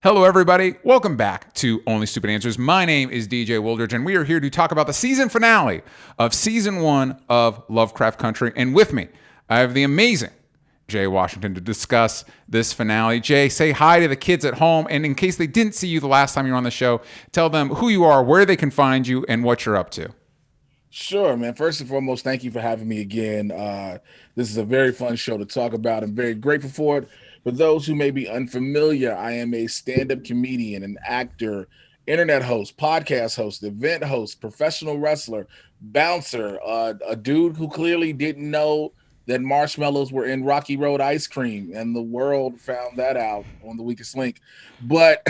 Hello, everybody. Welcome back to Only Stupid Answers. My name is DJ Wooldridge, and we are here to talk about the season finale of Season 1 of Lovecraft Country. And with me, I have the amazing Jay Washington to discuss this finale. Jay, say hi to the kids at home, and in case they didn't see you the last time you were on the show, tell them who you are, where they can find you, and what you're up to. Sure, man. First and foremost, thank you for having me again. This is a very fun show to talk about. I'm very grateful for it. For those who may be unfamiliar, I am a stand-up comedian, an actor, internet host, podcast host, event host, professional wrestler, bouncer, a dude who clearly didn't know that marshmallows were in Rocky Road ice cream, and the world found that out on The Weakest Link. But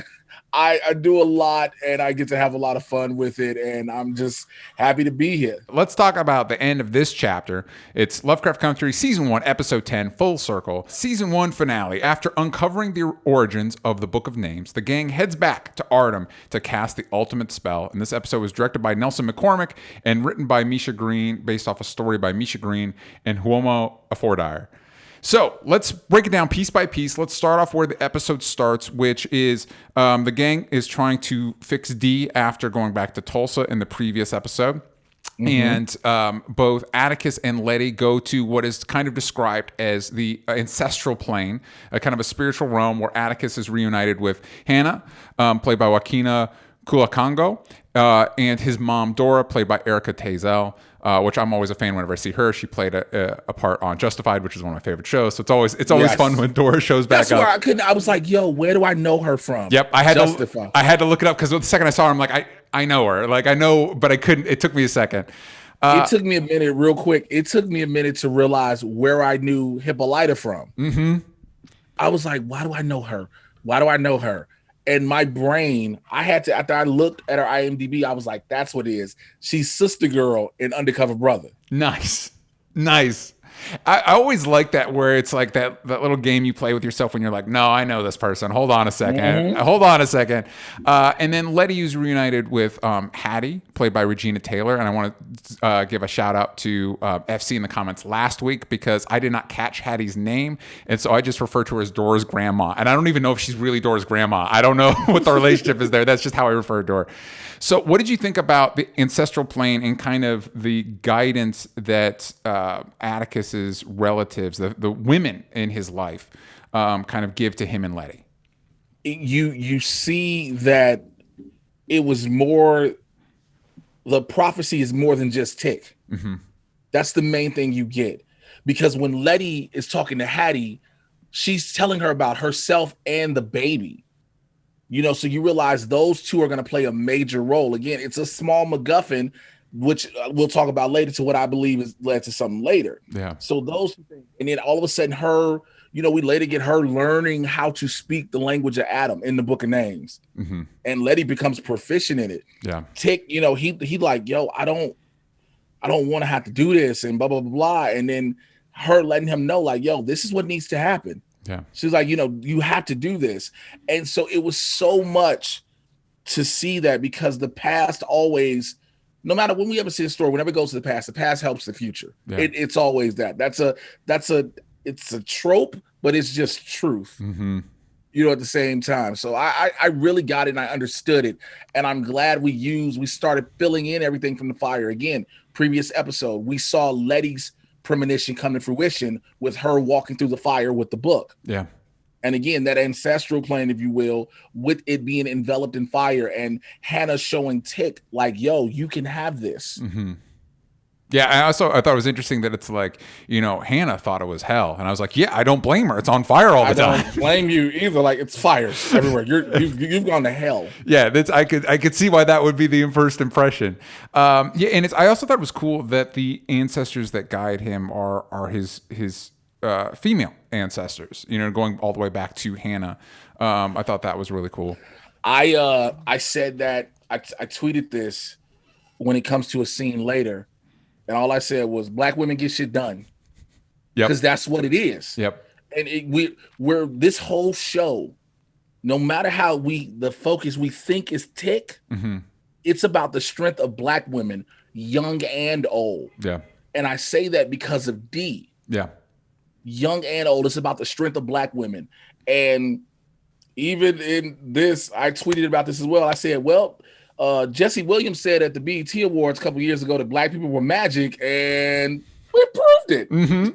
I do a lot, and I get to have a lot of fun with it, and I'm just happy to be here. Let's talk about the end of this chapter. It's Lovecraft Country, Season 1, Episode 10, Full Circle. Season 1 finale. After uncovering the origins of the Book of Names, the gang heads back to Ardham to cast the ultimate spell. And this episode was directed by Nelson McCormick and written by Misha Green, based off a story by Misha Green and Huomo Affordire. So let's break it down piece by piece. Let's start off where the episode starts, which is the gang is trying to fix Dee after going back to Tulsa in the previous episode. Mm-hmm. And both Atticus and Letty go to what is kind of described as the ancestral plane, a kind of a spiritual realm where Atticus is reunited with Hannah, played by Joaquina Kulakango, and his mom, Dora, played by Erica Tazel. Which I'm always a fan whenever I see her. She played a part on Justified, which is one of my favorite shows. So it's always fun when Dora shows back up. That's where I was like, yo, where do I know her from? Yep, I had to look it up because the second I saw her, I'm like, I know her. Like I know, but I couldn't. It took me a second. It took me a minute, real quick. It took me a minute to realize where I knew Hippolyta from. Mm-hmm. I was like, why do I know her? Why do I know her? And my brain, I had to, after I looked at her IMDb, I was like, that's what it is. She's Sister Girl in Undercover Brother. Nice. I always like that where it's like that little game you play with yourself when you're like, no, I know this person. Hold on a second. And then Letty is reunited with Hattie, played by Regina Taylor. And I want to give a shout out to FC in the comments last week because I did not catch Hattie's name. And so I just refer to her as Dora's grandma. And I don't even know if she's really Dora's grandma. I don't know what the relationship is there. That's just how I refer to her. So what did you think about the ancestral plane and kind of the guidance that Atticus's relatives, the women in his life, kind of give to him and Letty? You see that it was more, the prophecy is more than just Tick. Mm-hmm. That's the main thing you get. Because when Letty is talking to Hattie, she's telling her about herself and the baby. You know, so you realize those two are going to play a major role. Again, it's a small MacGuffin, which we'll talk about later to what I believe has led to something later. Yeah. So those things, and then all of a sudden her, you know, we later get her learning how to speak the language of Adam in the Book of Names. Mm-hmm. And Letty becomes proficient in it. Yeah. Tick, you know, he like, yo, I don't want to have to do this and blah, blah, blah, blah. And then her letting him know like, yo, this is what needs to happen. Yeah. She's like, you know, you have to do this. And so it was so much to see that because the past always, no matter when we ever see a story, whenever it goes to the past helps the future. Yeah. It's always that. It's a trope, but it's just truth. Mm-hmm. You know, at the same time. So I really got it and I understood it. And I'm glad we started filling in everything from the fire. Again, previous episode, we saw Letty's premonition come to fruition with her walking through the fire with the book. Yeah. And again, that ancestral plane, if you will, with it being enveloped in fire and Hannah showing Tick like, yo, you can have this. Mm-hmm. Yeah, I thought it was interesting that it's like, you know, Hannah thought it was hell. And I was like, yeah, I don't blame her. It's on fire all the time. I don't blame you either. Like, it's fire everywhere. You've gone to hell. Yeah, I could see why that would be the first impression. Yeah, and I also thought it was cool that the ancestors that guide him are his female ancestors, you know, going all the way back to Hannah. I thought that was really cool. I said that, I tweeted this when it comes to a scene later. And all I said was, Black women get shit done. Yep. Because that's what it is. Yep. And we're this whole show, no matter how the focus we think is Tick, mm-hmm. it's about the strength of Black women, young and old. Yeah. And I say that because of Dee. Yeah. Young and old. It's about the strength of Black women. And even in this, I tweeted about this as well. I said, well, Jesse Williams said at the BET Awards a couple years ago that black people were magic, and we proved it.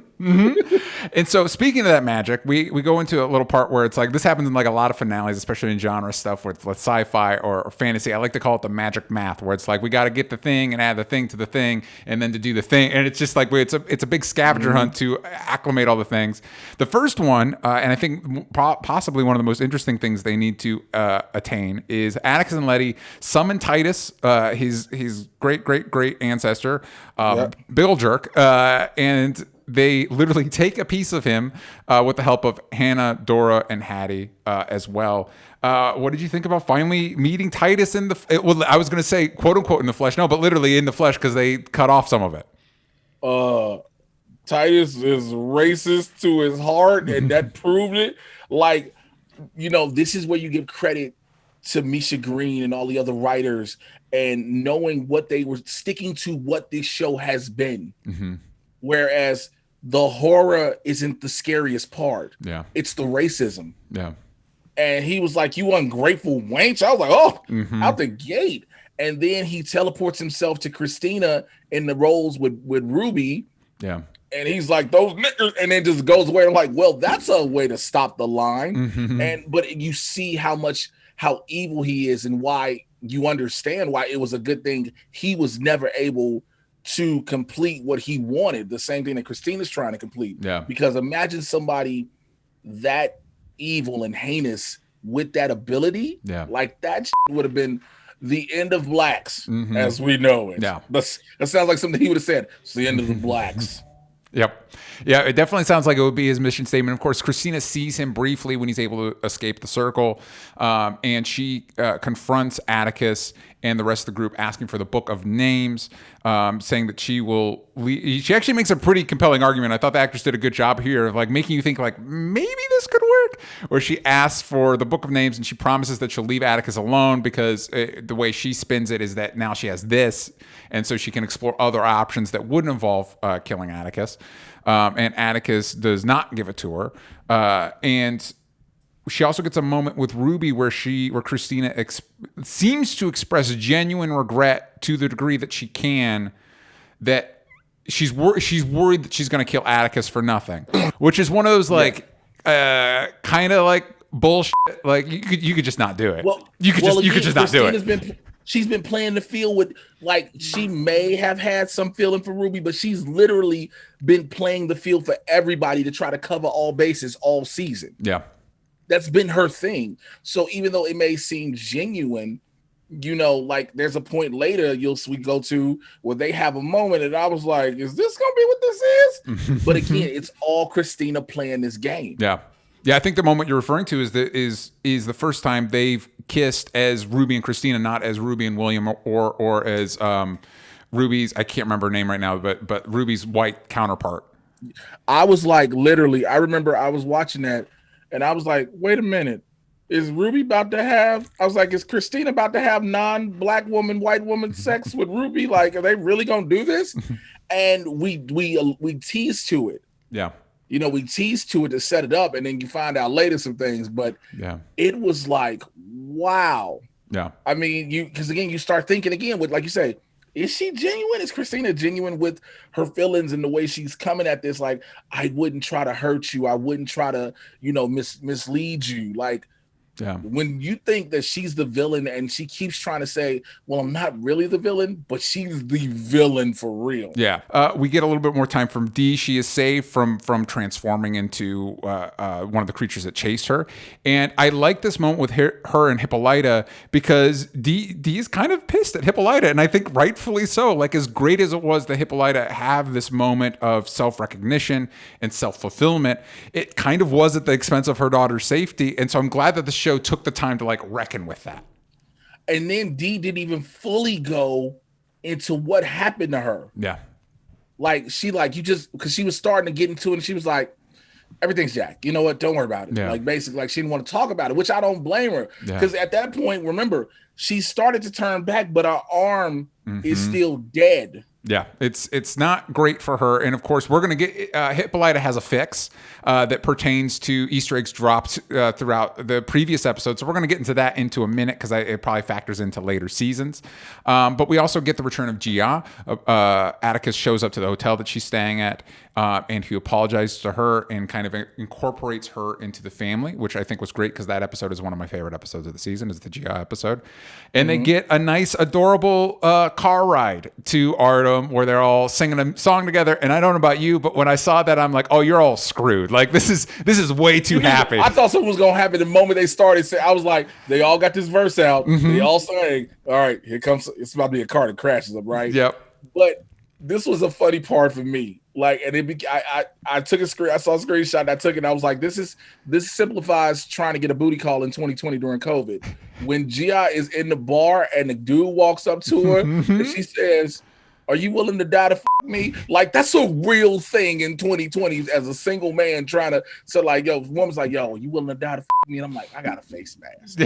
And so speaking of that magic, we go into a little part where it's like this happens in like a lot of finales, especially in genre stuff with sci-fi or fantasy. I like to call it the magic math, where it's like we got to get the thing and add the thing to the thing and then to do the thing, and it's just like it's a big scavenger hunt to acclimate all the things. The first one, and I think possibly one of the most interesting things they need to attain, is Atticus and Letty summon Titus, his great ancestor, Bill Jerk, and they literally take a piece of him with the help of Hannah, Dora, and Hattie as well. What did you think about finally meeting Titus in the? Well, I was going to say "quote unquote" in the flesh, no, but literally in the flesh because they cut off some of it. Titus is racist to his heart, and that proved it. Like, this is where you give credit to Misha Green and all the other writers, and knowing what they were sticking to, what this show has been. Whereas the horror isn't the scariest part. Yeah. It's the racism. Yeah. And he was like, you ungrateful wench. I was like, out the gate. And then he teleports himself to Christina in the roles with Ruby. Yeah. And he's like, those niggers, and then just goes away. I'm like, well, that's a way to stop the line. But you see how evil he is, and why you understand why it was a good thing he was never able to complete what he wanted, the same thing that Christina's trying to complete. Yeah. Because imagine somebody that evil and heinous with that ability. Yeah. Like that would have been the end of blacks as we know it. Yeah. That sounds like something he would have said. It's the end of the blacks. Yep. Yeah, it definitely sounds like it would be his mission statement. Of course, Christina sees him briefly when he's able to escape the circle, and she confronts Atticus and the rest of the group, asking for the Book of Names, saying that she will leave. She actually makes a pretty compelling argument. I thought the actress did a good job here of like making you think like maybe this could work. Where she asks for the Book of Names and she promises that she'll leave Atticus alone because the way she spins it is that now she has this, and so she can explore other options that wouldn't involve killing Atticus. And Atticus does not give it to her, and she also gets a moment with Ruby where Christina seems to express genuine regret to the degree that she can, that she's worried that she's going to kill Atticus for nothing, which is one of those like kind of like bullshit. Like you could just not do it. Well, you could just not do it. She's been playing the field with, like, she may have had some feeling for Ruby, but she's literally been playing the field for everybody to try to cover all bases all season. Yeah. That's been her thing. So even though it may seem genuine, like there's a point later we go to where they have a moment and I was like, is this going to be what this is? But again, it's all Christina playing this game. Yeah. Yeah, I think the moment you're referring to is the first time they've kissed as Ruby and Christina, not as Ruby and William or as Ruby's, I can't remember her name right now, but Ruby's white counterpart. I was like, literally, I remember I was watching that and I was like, wait a minute, is Ruby about to have? I was like, is Christina about to have non-black woman, white woman sex with Ruby? Like, are they really gonna do this? And we teased to it. Yeah. We teased to it to set it up, and then you find out later some things. But it was like, wow. Yeah. I mean, because again, you start thinking again with, like you say, is she genuine? Is Christina genuine with her feelings and the way she's coming at this? Like, I wouldn't try to hurt you. I wouldn't try to, mislead you. Like, when you think that she's the villain and she keeps trying to say, well, I'm not really the villain, but she's the villain for real. Yeah. We get a little bit more time from Dee. She is saved from transforming into one of the creatures that chased her. And I like this moment with her and Hippolyta because Dee is kind of pissed at Hippolyta. And I think rightfully so. Like, as great as it was that Hippolyta have this moment of self-recognition and self-fulfillment, it kind of was at the expense of her daughter's safety. And so I'm glad that the show took the time to like reckon with that. And then Dee didn't even fully go into what happened to her. Yeah. Like, because she was starting to get into it and she was like, everything's Jack. You know what? Don't worry about it. Yeah. Like, basically, like, she didn't want to talk about it, which I don't blame her. Because at that point, remember, she started to turn back, but her arm is still dead. Yeah, it's not great for her, and of course we're gonna get Hippolyta has a fix that pertains to Easter eggs dropped throughout the previous episode, so we're gonna get into that into a minute because it probably factors into later seasons. But we also get the return of Gia. Atticus shows up to the hotel that she's staying at, and he apologizes to her and kind of incorporates her into the family, which I think was great because that episode is one of my favorite episodes of the season, is the Gia episode. And they get a nice, adorable car ride to Ardham where they're all singing a song together. And I don't know about you, but when I saw that, I'm like, oh, you're all screwed. Like this is way too happy. I thought something was gonna happen the moment they started. I was like, they all got this verse out. They all sang. All right, here comes. It's about to be a car that crashes up, right? Yep. But this was a funny part for me. Like, and I took a screen. I saw a screenshot. And I took it. And I was like, this simplifies trying to get a booty call in 2020 during COVID. When Gia is in the bar and the dude walks up to her and she says, "Are you willing to die to me?" Like, that's a real thing in 2020 as a single man trying to. So like, yo, woman's like, "Yo, are you willing to die to me?" And I'm like, I got a face mask.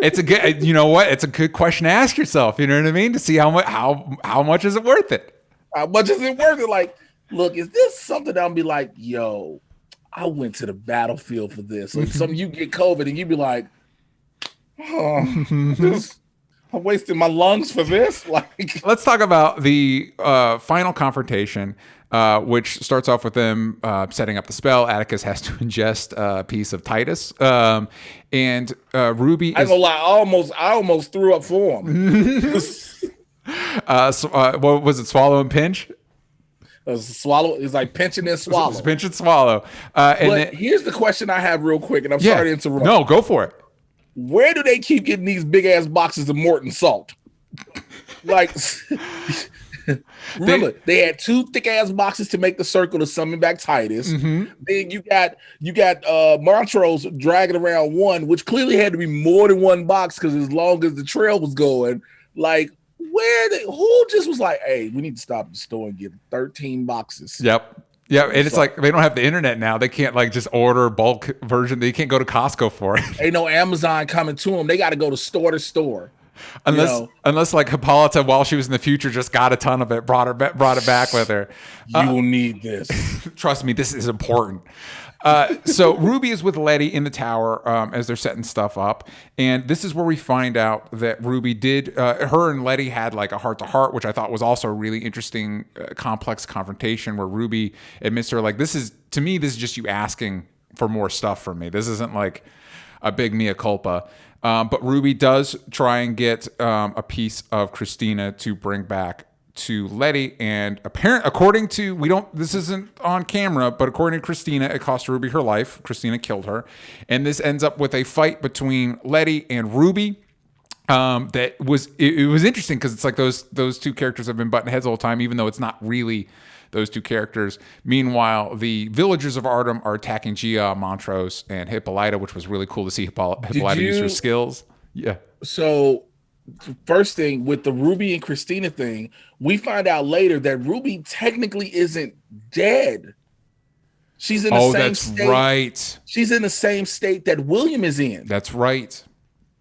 It's a good, you know what? It's a good question to ask yourself. You know what I mean? To see how much is it worth it? How much is it worth it? Like, look, is this something that I'll be like, yo, I went to the battlefield for this. Like, you get COVID and you be like, oh, I'm wasting my lungs for this. Like, let's talk about the final confrontation, which starts off with them setting up the spell. Atticus has to ingest a piece of Titus, and Ruby. I ain't gonna lie, I almost threw up for him. What was it? Swallow and pinch. Swallow. It's like pinching and swallow. It's pinch and swallow. But here's the question I have real quick, and I'm sorry to interrupt. No, go for it. Where do they keep getting these big ass boxes of Morton salt? Like, remember, they had 2 thick ass boxes to make the circle to summon back Titus. Then you got Montrose dragging around one, which clearly had to be more than one box because as long as the trail was going, like, who just was like, hey, we need to stop at the store and get 13 boxes. Yep. Yeah, and it's like they don't have the internet now. They can't like just order bulk version. They can't go to Costco for it. Ain't no Amazon coming to them. They got to go to store. Unless like Hippolyta, while she was in the future, just got a ton of it, brought it back with her. You will need this. Trust me, this is important. So Ruby is with Letty in the tower as they're setting stuff up, and this is where we find out that Ruby did. Her and Letty had like a heart-to-heart, which I thought was also a really interesting, complex confrontation where Ruby admits to her, like, this is just you asking for more stuff from me. This isn't like a big mea culpa. But Ruby does try and get a piece of Christina to bring back to Letty, and according to this isn't on camera, but according to Christina, it cost Ruby her life. Christina killed her, and this ends up with a fight between Letty and Ruby. It was interesting because it's like those two characters have been butting heads all the time, even though it's not really those two characters. Meanwhile, the villagers of Ardham are attacking Gia, Montrose, and Hippolyta, which was really cool to see Hippolyta use her skills. Yeah. So, first thing with the Ruby and Christina thing, we find out later that Ruby technically isn't dead. She's in the same state. Right. She's in the same state that William is in. That's right.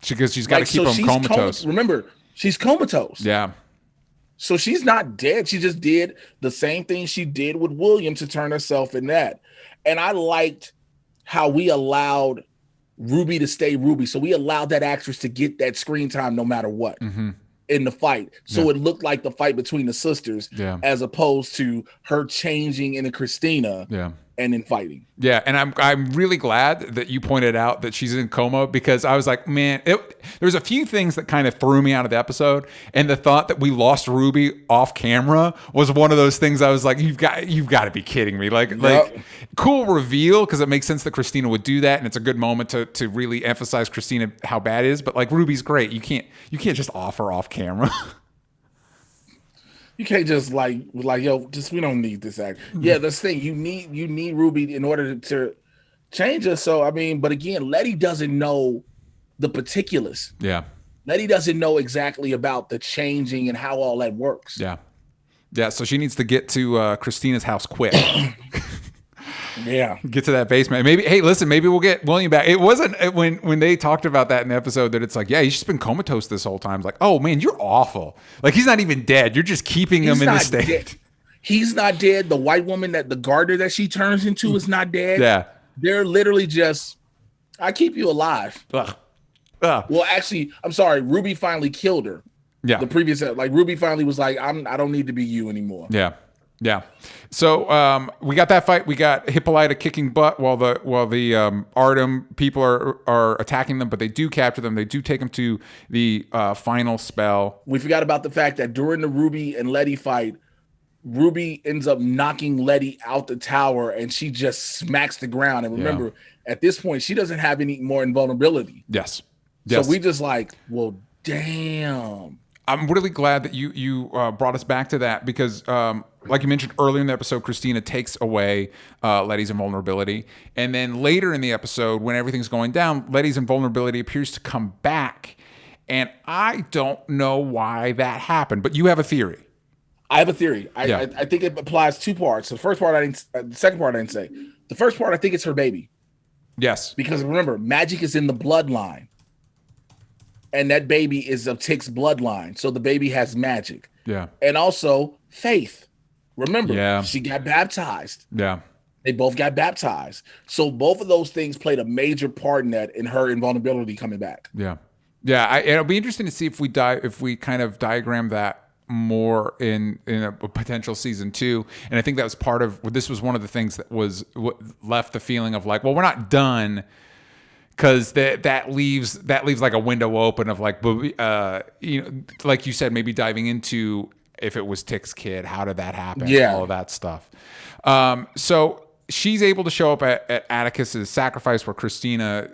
Because she's got to keep him comatose. Remember, she's comatose. Yeah. So she's not dead. She just did the same thing she did with William to turn herself in that. And I liked how we allowed Ruby to stay Ruby. So we allowed that actress to get that screen time no matter what in the fight. So it looked like the fight between the sisters as opposed to her changing into Christina and then fighting. Yeah, and I'm really glad that you pointed out that she's in coma, because I was like, man, there's a few things that kind of threw me out of the episode, and the thought that we lost Ruby off camera was one of those things. I was like, you've got to be kidding me. Like cool reveal, because it makes sense that Christina would do that, and it's a good moment to really emphasize Christina how bad it is. But like, Ruby's great. You can't just offer off camera. You can't just like yo, we don't need this act. Yeah, that's the thing. You need Ruby in order to change us. So I mean, but again, Letty doesn't know the particulars. Yeah. Letty doesn't know exactly about the changing and how all that works. Yeah. Yeah. So she needs to get to Christina's house quick. Yeah. Get to that basement. Maybe, hey, listen, maybe we'll get William back. It wasn't when they talked about that in the episode that it's like, yeah, he's just been comatose this whole time. It's like, oh man, you're awful. Like he's not even dead. You're just keeping him in this state. Dead. He's not dead. The white woman the gardener that she turns into is not dead. Yeah. They're literally just, I keep you alive. Ugh. Well, actually, I'm sorry. Ruby finally killed her. Yeah. The previous, Ruby finally was like, I don't need to be you anymore. Yeah. Yeah. So we got that fight. We got Hippolyta kicking butt while the Ardham people are attacking them, but they do capture them. They do take them to the final spell. We forgot about the fact that during the Ruby and Letty fight, Ruby ends up knocking Letty out the tower and she just smacks the ground. And remember, at this point, she doesn't have any more invulnerability. Yes. So we just like, well, damn. I'm really glad that you brought us back to that because, like you mentioned earlier in the episode, Christina takes away Letty's invulnerability. And then later in the episode, when everything's going down, Letty's invulnerability appears to come back. And I don't know why that happened, but you have a theory. I have a theory. I think it applies two parts. The first part the second part I didn't say. The first part, I think it's her baby. Yes. Because remember, magic is in the bloodline. And that baby is of Tick's bloodline. So the baby has magic. Yeah. And also faith. Remember, Yeah. she got baptized. Yeah. They both got baptized. So both of those things played a major part in that, in her invulnerability coming back. Yeah. Yeah. It'll be interesting to see if we kind of diagram that more in a potential season 2. And I think that was part of, this was one of the things that was what left the feeling of like, well, we're not done. Because that leaves like a window open of like, like you said, maybe diving into if it was Tick's kid, how did that happen? Yeah. All of that stuff. So she's able to show up at Atticus's sacrifice where Christina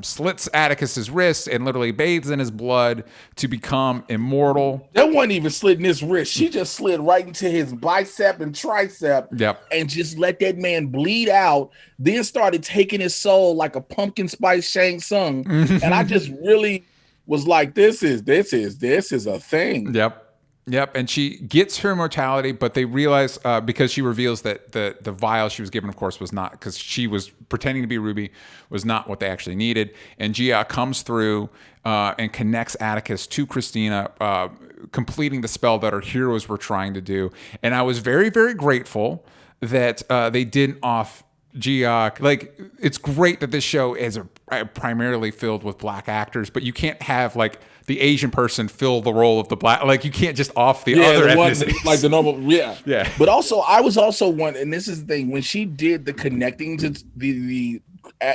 slits Atticus's wrists and literally bathes in his blood to become immortal. That wasn't even slitting his wrist. She just slid right into his bicep and tricep. Yep. And just let that man bleed out. Then started taking his soul like a pumpkin spice Shang Tsung. And I just really was like, this is a thing. Yep, and she gets her immortality, but they realize because she reveals that the vial she was given, of course, was not, because she was pretending to be Ruby, was not what they actually needed. And Gia comes through and connects Atticus to Christina, completing the spell that our heroes were trying to do. And I was very, very grateful that they didn't off Gia. Like, it's great that this show is primarily filled with black actors, but you can't have like the Asian person fill the role of the black. Like, you can't just off the other ethnicities. Like the normal, yeah. But also, I was also one, and this is the thing, when she did the connecting to the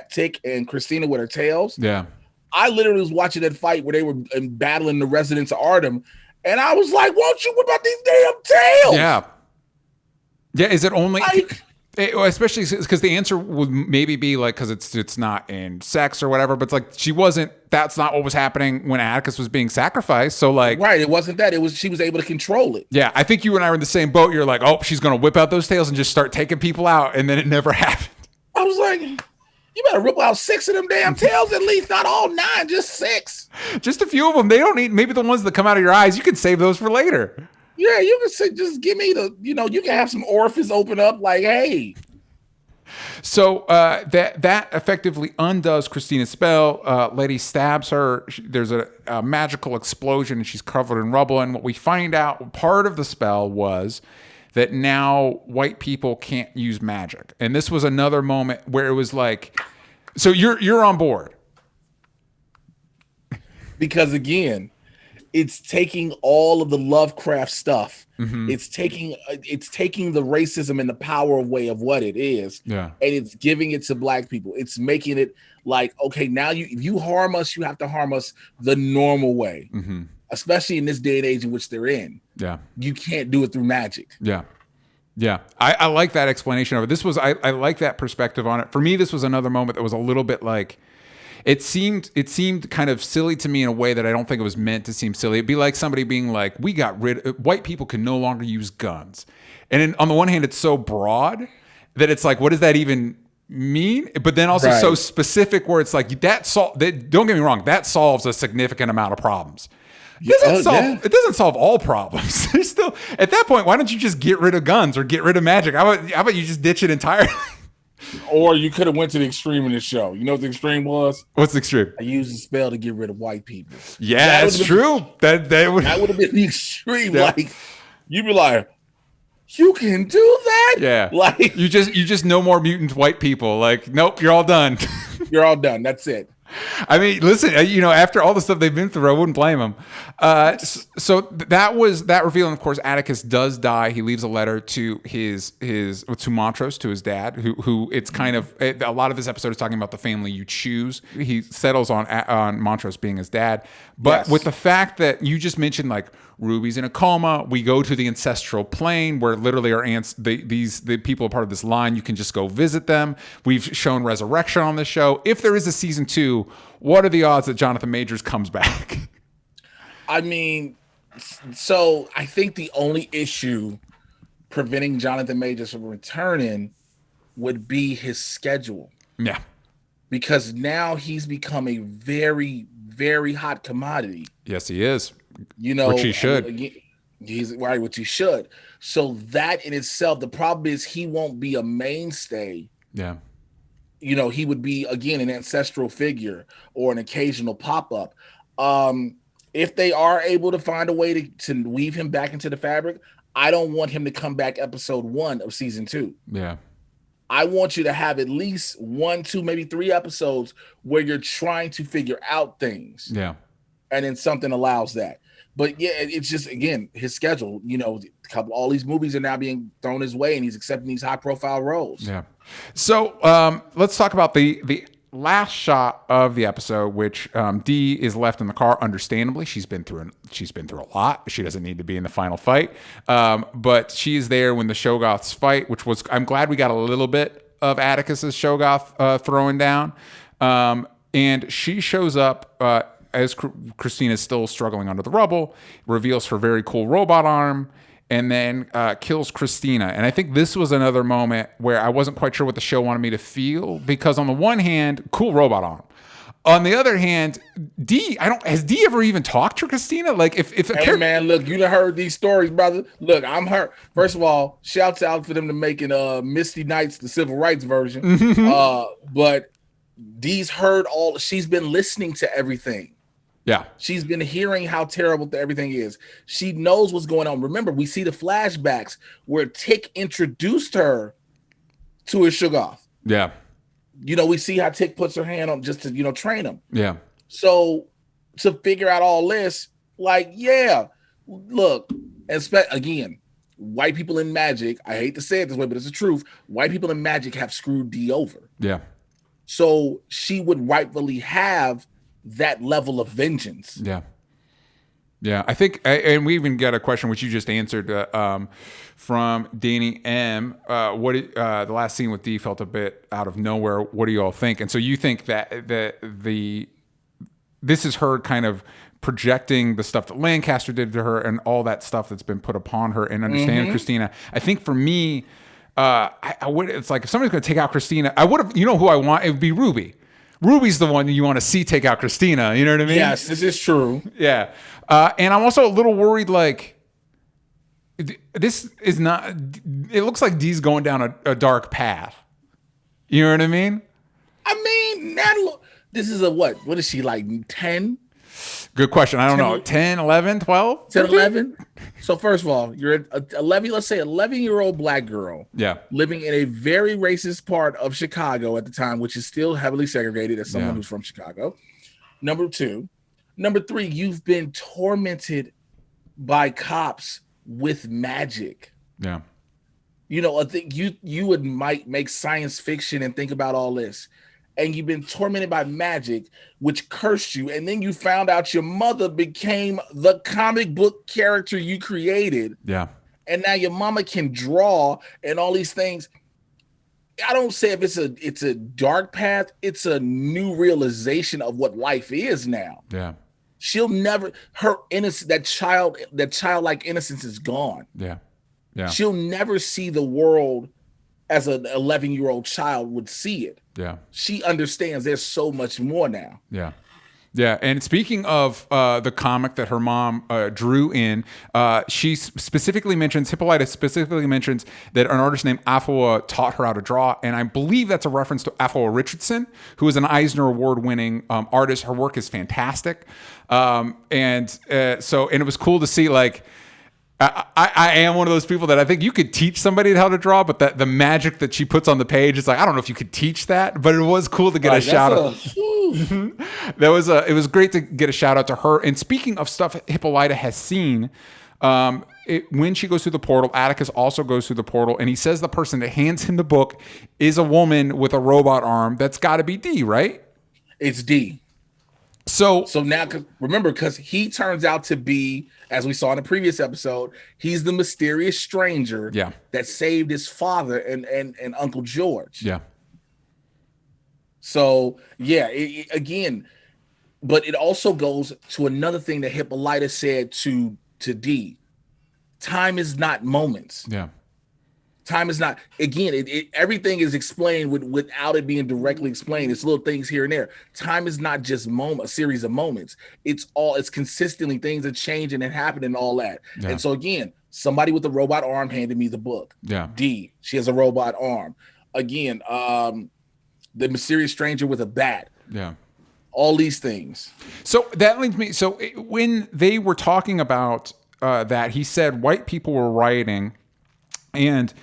Tick and Christina with her tails. Yeah, I literally was watching that fight where they were battling the residents of Ardham, and I was like, "Won't you whip out these damn tails?" Yeah. Is it only? Like, especially because the answer would maybe be like, because it's not in sex or whatever, but it's like that's not what was happening when Atticus was being sacrificed. So like, right, it wasn't that. It was, she was able to control it. Yeah, I think you and I were in the same boat. You're like, oh, she's gonna whip out those tails and just start taking people out, and then it never happened. I was like, you better rip out 6 of them damn tails at least, not all 9, just 6. Just a few of them. They don't need, maybe the ones that come out of your eyes, you can save those for later. Yeah, you can say, just give me you can have some orifice open up, like, hey. So that effectively undoes Christina's spell. Letty stabs her. There's a magical explosion, and she's covered in rubble. And what we find out, part of the spell was that now white people can't use magic. And this was another moment where it was like, so you're on board. Because again, it's taking all of the Lovecraft stuff. Mm-hmm. It's taking the racism and the power away of what it is. Yeah. And it's giving it to black people. It's making it like, okay, now if you harm us, you have to harm us the normal way. Mm-hmm. Especially in this day and age in which they're in. Yeah. You can't do it through magic. Yeah. Yeah. I like that explanation of it. This was, I like that perspective on it. For me, this was another moment that was a little bit like, it seemed kind of silly to me in a way that I don't think it was meant to seem silly. It'd be like somebody being like, white people can no longer use guns. And on the one hand, it's so broad that it's like, what does that even mean? But then also so specific where it's like, don't get me wrong, that solves a significant amount of problems. It doesn't solve all problems. There's still, at that point, why don't you just get rid of guns or get rid of magic? How about you just ditch it entirely? Or you could have went to the extreme in the show. You know what the extreme was? What's the extreme? I used a spell to get rid of white people. Yeah, that's true. That would have been the extreme. Yeah. Like, you'd be like, you can do that? Yeah. Like, you just no more mutant white people. Like, nope, you're all done. You're all done. That's it. I mean, listen, after all the stuff they've been through, I wouldn't blame them. So that was that reveal. And of course, Atticus does die. He leaves a letter to to Montrose, to his dad, who it's kind of, a lot of this episode is talking about the family you choose. He settles on Montrose being his dad. But with the fact that you just mentioned, like, Ruby's in a coma, we go to the ancestral plane where literally our aunts, the people are part of this line. You can just go visit them. We've shown resurrection on this show. If there is a season 2, what are the odds that Jonathan Majors comes back? I mean, so I think the only issue preventing Jonathan Majors from returning would be his schedule. Yeah. Because now he's become a very, very hot commodity. Yes, he is. Which he should. He's right, which he should. So that in itself, the problem is he won't be a mainstay. Yeah. He would be, again, an ancestral figure or an occasional pop-up. If they are able to find a way to weave him back into the fabric, I don't want him to come back episode 1 of season 2. Yeah. I want you to have at least 1, 2, maybe 3 episodes where you're trying to figure out things. Yeah. And then something allows that. But yeah, it's just, again, his schedule, all these movies are now being thrown his way and he's accepting these high profile roles. Yeah. So let's talk about the last shot of the episode, which Dee is left in the car. Understandably, she's been through a lot. She doesn't need to be in the final fight. But she is there when the Shoggoths fight, which was, I'm glad we got a little bit of Atticus's Shoggoth throwing down. And she shows up as Christina's still struggling under the rubble, reveals her very cool robot arm, and then kills Christina. And I think this was another moment where I wasn't quite sure what the show wanted me to feel, because on the one hand, cool robot arm. On the other hand, has Dee ever even talked to Christina? Like, hey man, look, you done heard these stories, brother. Look, I'm hurt. First of all, shouts out for them to making Misty Knights the civil rights version. But Dee's heard she's been listening to everything. Yeah. She's been hearing how terrible everything is. She knows what's going on. Remember, we see the flashbacks where Tick introduced her to his Shoggoth. Yeah. We see how Tick puts her hand on just to, train him. Yeah. So to figure out all this, like, yeah, look, again, white people in magic, I hate to say it this way, but it's the truth. White people in magic have screwed Dee over. Yeah. So she would rightfully have that level of vengeance. Yeah. Yeah. I think, and we even got a question which you just answered from Danny M. The last scene with Dee felt a bit out of nowhere. What do you all think? And so you think that this is her kind of projecting the stuff that Lancaster did to her and all that stuff that's been put upon her and understanding Christina. I think for me, I would. It's like if somebody's going to take out Christina, I would have. You know who I want? It would be Ruby. Ruby's the one you want to see take out Christina. You know what I mean? Yes, this is true. Yeah. And I'm also a little worried, like, this is not, it looks like Dee's going down a dark path. You know what I mean? I mean, this is what is she, like 10? Good question. I don't know. 10, 11, 12? 10, 11? So first of all, you're let's say 11-year-old black girl. Yeah. Living in a very racist part of Chicago at the time, which is still heavily segregated as someone who's from Chicago. Number 2. Number 3, you've been tormented by cops with magic. Yeah. I think you might make science fiction and think about all this. And you've been tormented by magic, which cursed you. And then you found out your mother became the comic book character you created. Yeah. And now your mama can draw and all these things. I don't say if it's a dark path, it's a new realization of what life is now. Yeah. She'll never, her innocence, that childlike innocence is gone. Yeah. Yeah. She'll never see the world as an 11-year-old child would see it. Yeah. She understands there's so much more now. Yeah. Yeah, and speaking of the comic that her mom drew in, she specifically mentions, Hippolyta specifically mentions that an artist named Afua taught her how to draw, and I believe that's a reference to Afua Richardson, who is an Eisner Award-winning artist. Her work is fantastic, and it was cool to see, like, I am one of those people that I think you could teach somebody how to draw, but the magic that she puts on the page, it's like, I don't know if you could teach that, but it was cool to get a shout out. It was great to get a shout out to her. And speaking of stuff Hippolyta has seen, when she goes through the portal, Atticus also goes through the portal, and he says the person that hands him the book is a woman with a robot arm. That's got to be D, right? It's D. So now, remember, because he turns out to be, as we saw in the previous episode, he's the mysterious stranger that saved his father and Uncle George. Yeah. So, again, but it also goes to another thing that Hippolyta said to D. Time is not moments. Yeah. Time is not, again, everything is explained without it being directly explained. It's little things here and there. Time is not just a series of moments. It's consistently things that change and happen and all that. Yeah. And so again, somebody with a robot arm handed me the book. Yeah. D, she has a robot arm. Again, the mysterious stranger with a bat. Yeah. All these things. So that leads me, when they were talking about that, he said white people were rioting. And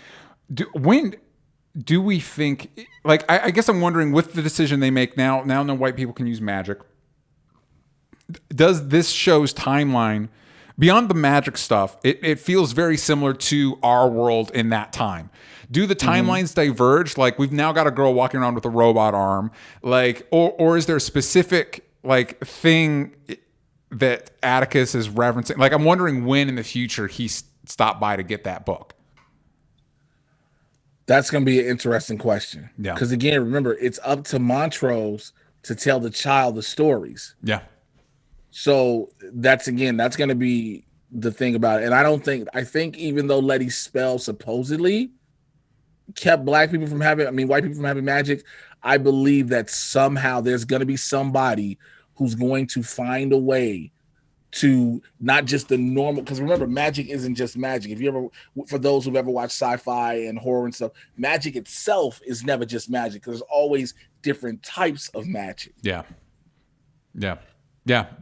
when do we think, like, I guess I'm wondering, with the decision they make now no white people can use magic, does this show's timeline, beyond the magic stuff, it feels very similar to our world in that time. Do the timelines diverge? Like, we've now got a girl walking around with a robot arm, like, or is there a specific, like, thing that Atticus is referencing? Like, I'm wondering when in the future he stopped by to get that book. That's going to be an interesting question. Yeah. Because again, remember, it's up to Montrose to tell the child the stories. Yeah. So that's going to be the thing about it. And I think even though Letty's spell supposedly kept white people from having magic, I believe that somehow there's going to be somebody who's going to find a way to not just the normal, because remember, magic isn't just magic. If you ever, for those who've ever watched sci-fi and horror and stuff, magic itself is never just magic, because there's always different types of magic. Yeah.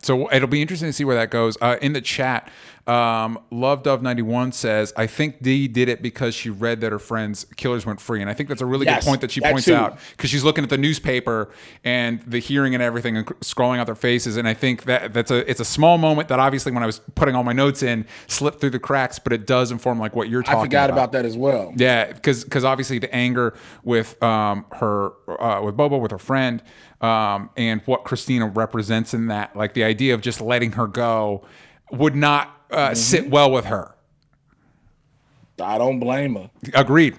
So it'll be interesting to see where that goes. In the chat, Love Dove 91 says, I think Dee did it because she read that her friend's killers went free. And I think that's a really good point that she points out, because she's looking at the newspaper and the hearing and everything and scrolling out their faces. And I think it's a small moment that obviously, when I was putting all my notes in, slipped through the cracks, but it does inform like what you're talking about. I forgot about that as well. Yeah, because obviously the anger with with Bobo, with her friend, and what Christina represents in that, like the idea of just letting her go would not sit well with her. I don't blame her. Agreed.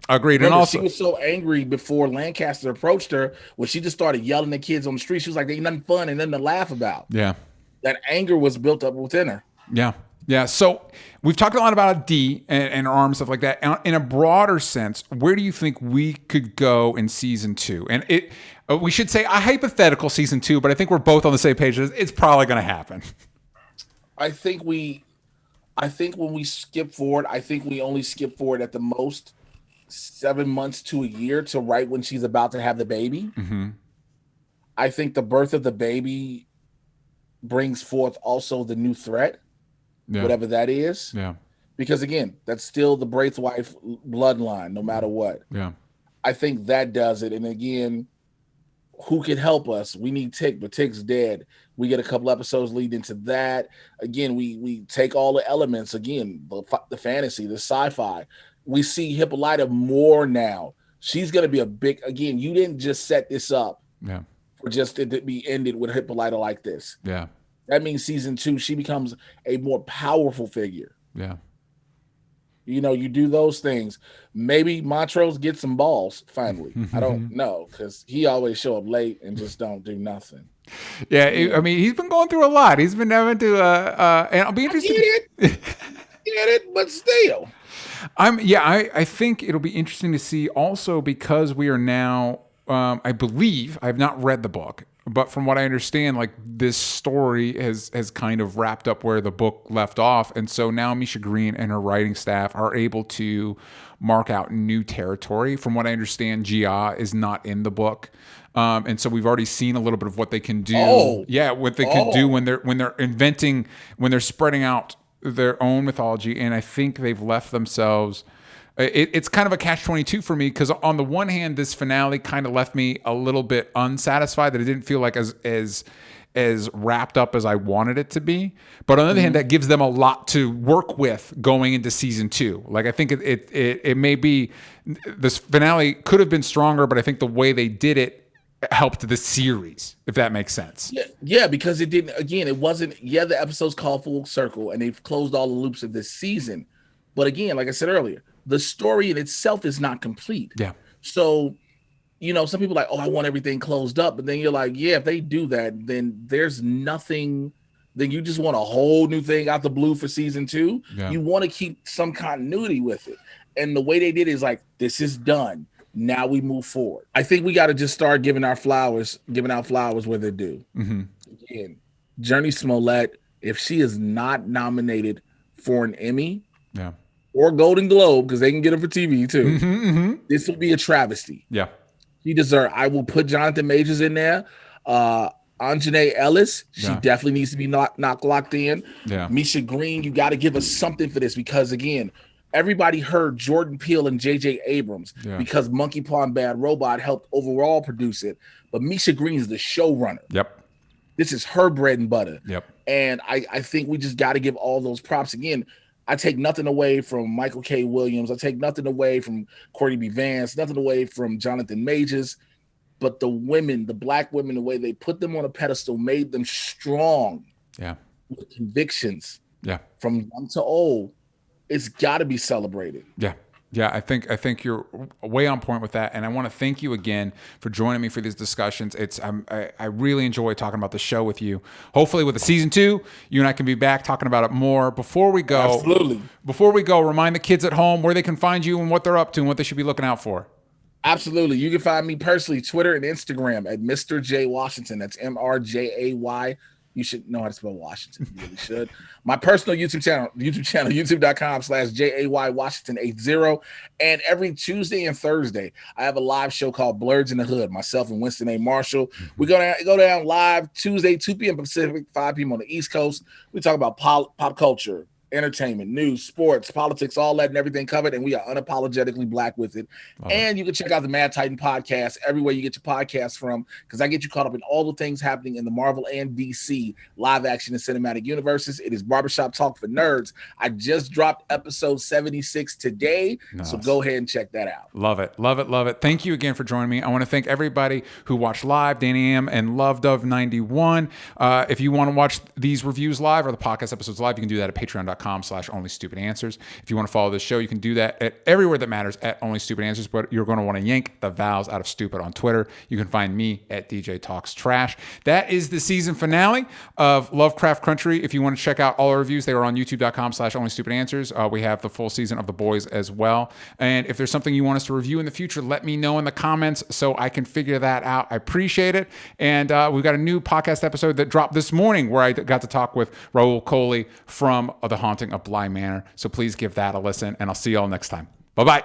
Remember, and also, she was so angry before Lancaster approached her when she just started yelling at kids on the street. She was like, "Ain't nothing fun and nothing to laugh about." Yeah, that anger was built up within her. Yeah. So we've talked a lot about D and her arm, stuff like that. In a broader sense, where do you think we could go in season 2? And we should say a hypothetical season 2, but I think we're both on the same page. It's probably going to happen. I think when we skip forward, I think we only skip forward at the most 7 months to a year to right when she's about to have the baby. Mm-hmm. I think the birth of the baby brings forth also the new threat, whatever that is. Yeah. Because again, that's still the Braithwaite bloodline, no matter what. Yeah. I think that does it. And again, who can help us? We need Tick, but Tick's dead. We get a couple episodes leading into that. Again, we take all the elements, again, the fantasy, the sci-fi. We see Hippolyta more now. She's going to be a big, again, you didn't just set this up for just it to be ended with Hippolyta like this. Yeah. That means season 2, she becomes a more powerful figure. Yeah. You know, you do those things. Maybe Montrose gets some balls finally. I don't know, because he always show up late and just don't do nothing. Yeah, I mean, he's been going through a lot. He's been having to, and I'll be interested. Get it, but still. I think it'll be interesting to see also, because we are now, I believe, I've not read the book, But from what I understand, like this story has kind of wrapped up where the book left off. And so now Misha Green and her writing staff are able to mark out new territory. From what I understand, Gia is not in the book. And so we've already seen a little bit of what they can do. What they can do when they're inventing, when they're spreading out their own mythology. And I think they've left themselves... It's kind of a catch-22 for me because on the one hand, this finale kind of left me a little bit unsatisfied that it didn't feel like as wrapped up as I wanted it to be. But on the other hand, that gives them a lot to work with going into season 2. Like I think it may be this finale could have been stronger, but I think the way they did it helped the series, if that makes sense. Yeah, because it didn't. Again, it wasn't. Yeah, the episodes called full circle, and they've closed all the loops of this season. But again, like I said earlier, the story in itself is not complete. Yeah. So, some people are like, oh, I want everything closed up. But then you're like, yeah, if they do that, then there's nothing. Then you just want a whole new thing out the blue for season 2. Yeah. You want to keep some continuity with it. And the way they did it is like, this is done. Now we move forward. I think we got to just start giving out flowers where they're due. Mm-hmm. Again, Jurnee Smollett, if she is not nominated for an Emmy, or Golden Globe, because they can get her for TV too. This will be a travesty. Yeah. She deserves. I will put Jonathan Majors in there. Anjanae Ellis, she definitely needs to be locked in. Yeah. Misha Green, you got to give us something for this because, again, everybody heard Jordan Peele and J.J. Abrams because Monkey Paw and Bad Robot helped overall produce it. But Misha Green is the showrunner. Yep. This is her bread and butter. Yep. And I think we just got to give all those props. Again, I take nothing away from Michael K. Williams. I take nothing away from Courtney B. Vance, nothing away from Jonathan Majors. But the women, the Black women, the way they put them on a pedestal made them strong. Yeah. With convictions. Yeah. From young to old. It's got to be celebrated. Yeah. Yeah, I think you're way on point with that, and I want to thank you again for joining me for these discussions. I really enjoy talking about the show with you. Hopefully, with the season 2, you and I can be back talking about it more. Before we go, remind the kids at home where they can find you and what they're up to and what they should be looking out for. Absolutely, you can find me personally Twitter and Instagram at Mr. J Washington. That's MRJAY. You should know how to spell Washington. You really should. My personal YouTube channel, youtube.com/JAY Washington 80. And every Tuesday and Thursday, I have a live show called Blurs in the Hood. Myself and Winston A. Marshall. We go down live Tuesday, 2 p.m. Pacific, 5 p.m. on the East Coast. We talk about pop culture, entertainment, news, sports, politics, all that and everything covered, and we are unapologetically Black with it. And you can check out the Mad Titan podcast everywhere you get your podcasts from, because I get you caught up in all the things happening in the Marvel and DC live action and cinematic universes. It is Barbershop Talk for Nerds. I just dropped episode 76 today, so go ahead and check that out. Love it. Thank you again for joining me. I want to thank everybody who watched live, Danny Am and Love Dove 91. If you want to watch these reviews live or the podcast episodes live, you can do that at patreon.com/onlystupidanswers. If you want to follow this show, you can do that at everywhere that matters at Only Stupid Answers, but you're going to want to yank the vowels out of stupid on Twitter. You can find me at DJ Talks Trash. That is the season finale of Lovecraft Country. If you want to check out all our reviews, they are on youtube.com/onlystupidanswers. We have the full season of The Boys as well. And if there's something you want us to review in the future, let me know in the comments so I can figure that out. I appreciate it. And we've got a new podcast episode that dropped this morning where I got to talk with Raul Coley from The Haunting of Bly Manor. So please give that a listen, and I'll see y'all next time. Bye-bye.